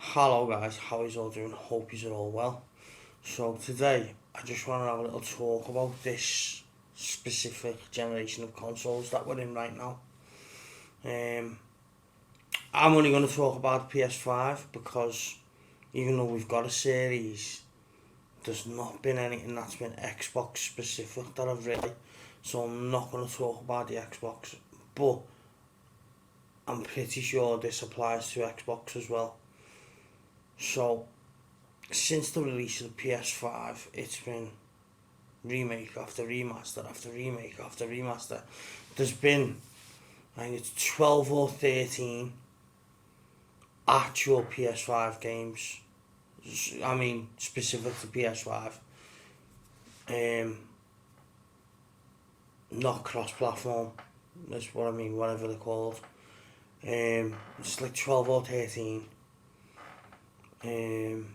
Hello guys, how is all doing? Hope you're all well. So today I just want to have a little talk about this specific generation of consoles that we're in right now. Um, I'm only going to talk about PS5 because even though we've got a series, there's not been anything that's been Xbox specific that I've read. So I'm not going to talk about the Xbox, but I'm pretty sure this applies to Xbox as well. So since the release of the PS5, it's been remake after remaster after remake after remaster. There's been, I think it's 12 or 13 actual PS5 games. I mean, specific to PS5. Um, Not cross-platform. That's what I mean, whatever they're called. It's like 12 or 13. And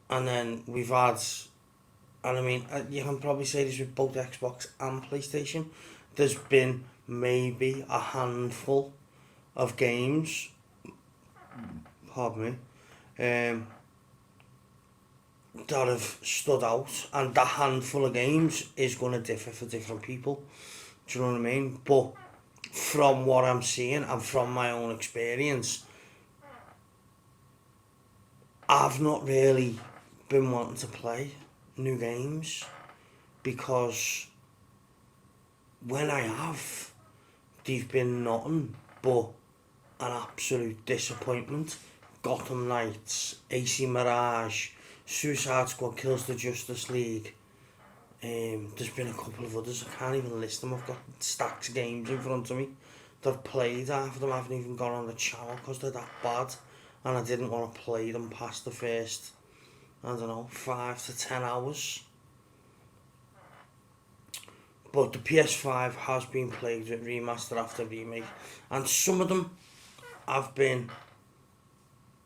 then we've had, and I mean, you can probably say this with both Xbox and PlayStation, there's been maybe a handful of games, pardon me, that have stood out, and that handful of games is going to differ for different people. Do you know what I mean? But from what I'm seeing and from my own experience, I've not really been wanting to play new games because when I have, they've been nothing but an absolute disappointment. Gotham Knights, AC Mirage, Suicide Squad Kills the Justice League. There's been a couple of others, I can't even list them. I've got stacks of games in front of me that I've played. Half of them haven't even gone on the channel because they're that bad, and I didn't want to play them past the first, I don't know, 5 to 10 hours. But the PS5 has been plagued with remaster after remake, and some of them have been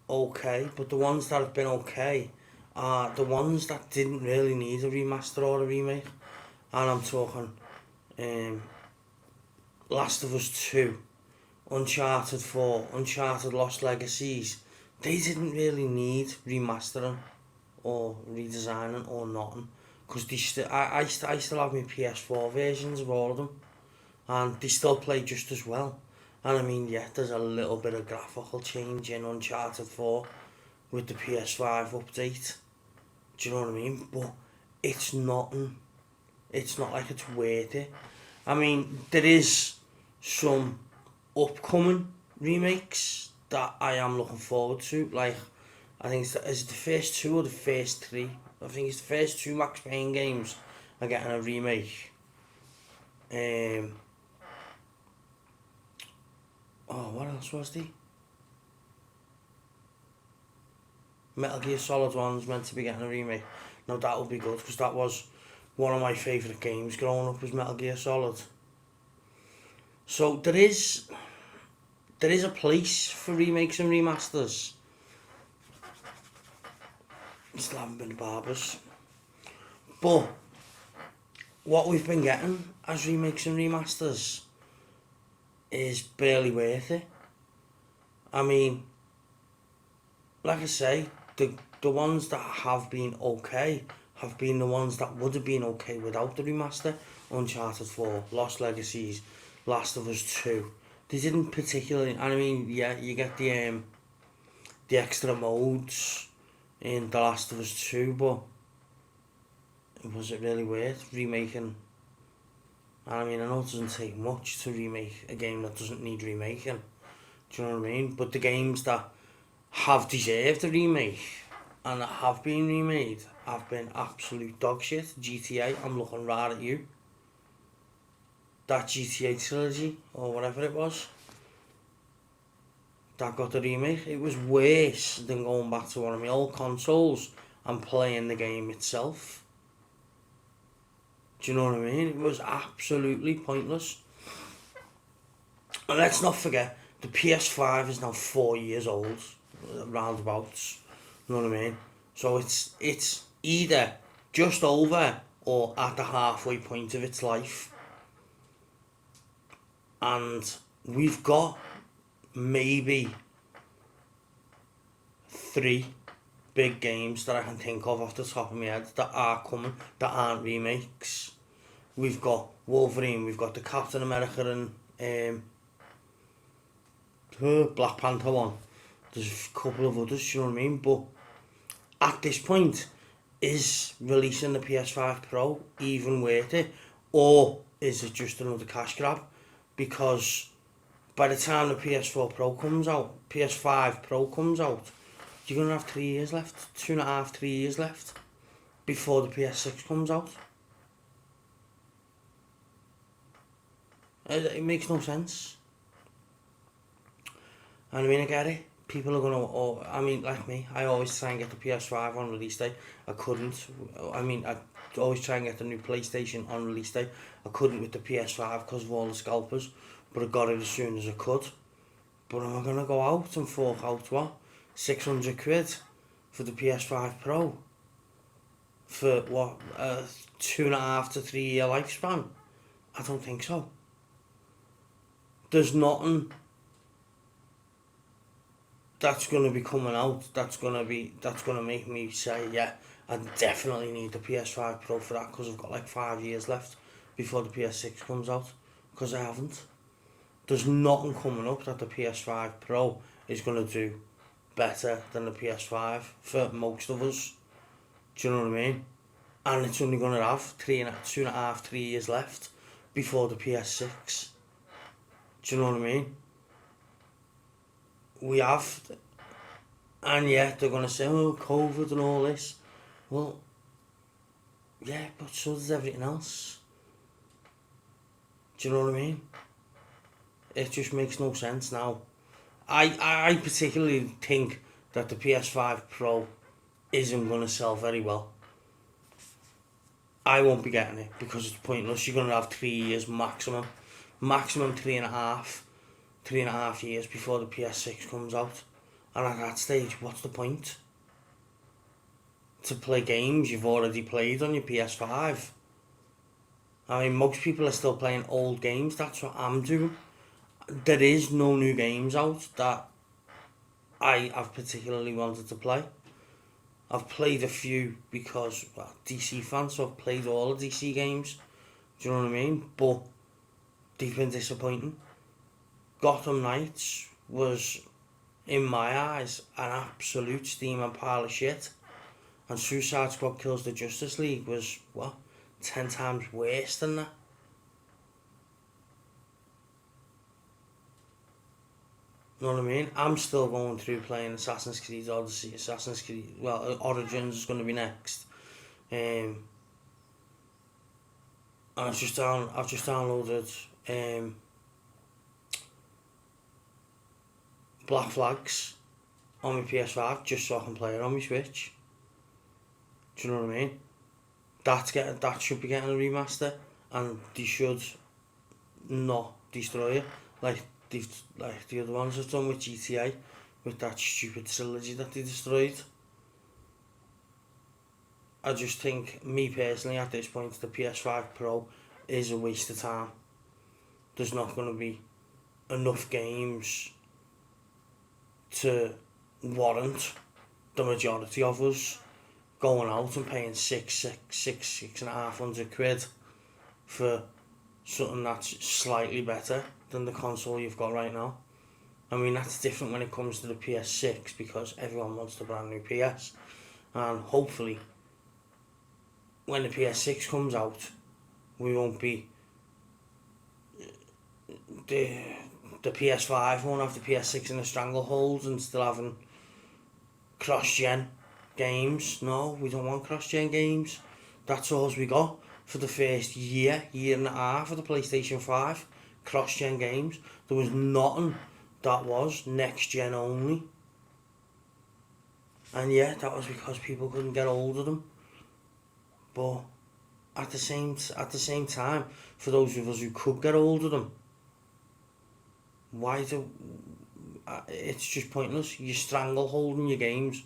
okay, but the ones that have been okay are the ones that didn't really need a remaster or a remake. And I'm talking Last of Us 2, Uncharted 4, Uncharted Lost Legacies. They didn't really need remastering or redesigning or nothing, because I still have my PS4 versions of all of them, and they still play just as well. And I mean, yeah, there's a little bit of graphical change in Uncharted 4 with the PS5 update. Do you know what I mean? But it's nothing. It's not like it's worth it. I mean, there is some upcoming remakes that I am looking forward to. Like, I think is it the first two or the first three? I think it's the first two Max Payne games are getting a remake. What else was the Metal Gear Solid 1's meant to be getting a remake. Now that would be good, because that was one of my favourite games growing up, was Metal Gear Solid. So there is a place for remakes and remasters. Still haven't been to barbers. But what we've been getting as remakes and remasters is barely worth it. I mean, like I say, the ones that have been okay have been the ones that would have been okay without the remaster. Uncharted 4, Lost Legacies, Last of Us 2. They didn't particularly, I mean, yeah, you get the extra modes in The Last of Us 2, but was it really worth remaking? I mean, I know it doesn't take much to remake a game that doesn't need remaking. Do you know what I mean? But the games that have deserved a remake and that have been remade have been absolute dog shit. GTA, I'm looking right at you. That GTA trilogy, or whatever it was, that got the remake, it was worse than going back to one of my old consoles and playing the game itself. Do you know what I mean? It was absolutely pointless. And let's not forget, the PS5 is now 4 years old, roundabouts. You know what I mean? So it's either just over or at the halfway point of its life. And we've got maybe 3 big games that I can think of off the top of my head that are coming, that aren't remakes. We've got Wolverine, we've got the Captain America and Black Panther one. There's a couple of others, you know what I mean? But at this point, is releasing the PS5 Pro even worth it? Or is it just another cash grab? Because by the time the PS4 Pro comes out, PS5 Pro comes out, you're going to have 3 years left, 2.5, 3 years left before the PS6 comes out. It makes no sense. And I mean, I get it. People are going to, I mean, like me, I always try and get the PS5 on release day. I couldn't. I mean, I always try and get the new PlayStation on release day. I couldn't with the PS5 because of all the scalpers, but I got it as soon as I could. But am I going to go out and fork out what? 600 quid for the PS5 Pro? For what? 2.5 to 3 year lifespan? I don't think so. There's nothing that's going to be coming out that's going to make me say, yeah, I definitely need the PS5 Pro for that, because I've got like 5 years left before the PS6 comes out, because I haven't. There's nothing coming up that the PS5 Pro is going to do better than the PS5 for most of us. Do you know what I mean? And it's only going to have 2.5, 3 years left before the PS6. Do you know what I mean? We have, and yet they're going to say, oh, COVID and all this. Well, yeah, but so does everything else. Do you know what I mean? It just makes no sense now. I particularly think that the PS5 Pro isn't going to sell very well. I won't be getting it because it's pointless. You're going to have 3 years maximum. Maximum 3.5 years before the PS6 comes out. And at that stage, what's the point? To play games you've already played on your PS5. I mean, most people are still playing old games. That's what I'm doing. There is no new games out that I've particularly wanted to play. I've played a few because, well, DC fan, so I've played all the DC games. Do you know what I mean? But they've been disappointing. Gotham Knights was, in my eyes, an absolute steaming pile of shit. And Suicide Squad Kills the Justice League was, what, 10 times worse than that. You know what I mean? I'm still going through playing Assassin's Creed Odyssey, Assassin's Creed, well, Origins is going to be next. And I've just downloaded Black Flags on my PS5 just so I can play it on my Switch. Do you know what I mean? That should be getting a remaster, and they should not destroy it like the other ones have done with GTA, with that stupid trilogy that they destroyed. I just think, me personally, at this point, the PS5 Pro is a waste of time. There's not going to be enough games to warrant the majority of us going out and paying 6,500 quid for something that's slightly better than the console you've got right now. I mean, that's different when it comes to the PS6 because everyone wants the brand new PS, and hopefully when the PS6 comes out we won't be, the PS5 won't have the PS6 in a stranglehold and still having cross-gen games. No, we don't want cross-gen games. That's all we got for the first year and a half of the PlayStation 5. Cross-gen games. There was nothing that was next-gen only. And yeah, that was because people couldn't get hold of them. But at the same time, for those of us who could get hold of them, it's just pointless. You're strangleholding your games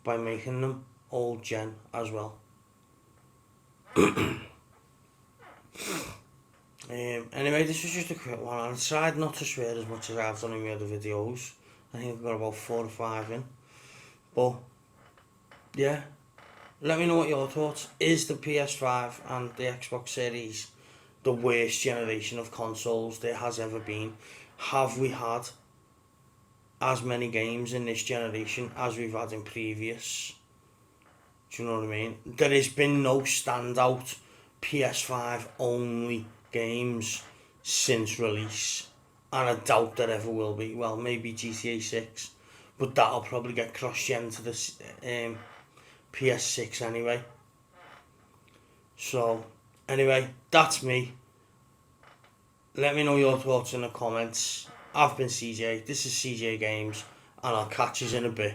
by making them old gen as well. Anyway, this was just a quick one. I tried not to swear as much as I've done in my other videos. I think I've got about 4 or 5 in. But yeah, let me know what your thoughts. Is the PS5 and the Xbox Series the worst generation of consoles there has ever been? Have we had as many games in this generation as we've had in previous? Do you know what I mean? There has been no standout PS5 only games since release, and I doubt there ever will be. Well, maybe GTA 6, but that'll probably get cross-gen to the PS6 anyway. So, anyway, that's me. Let me know your thoughts in the comments. I've been CJ, this is CJ Games, and I'll catch you in a bit.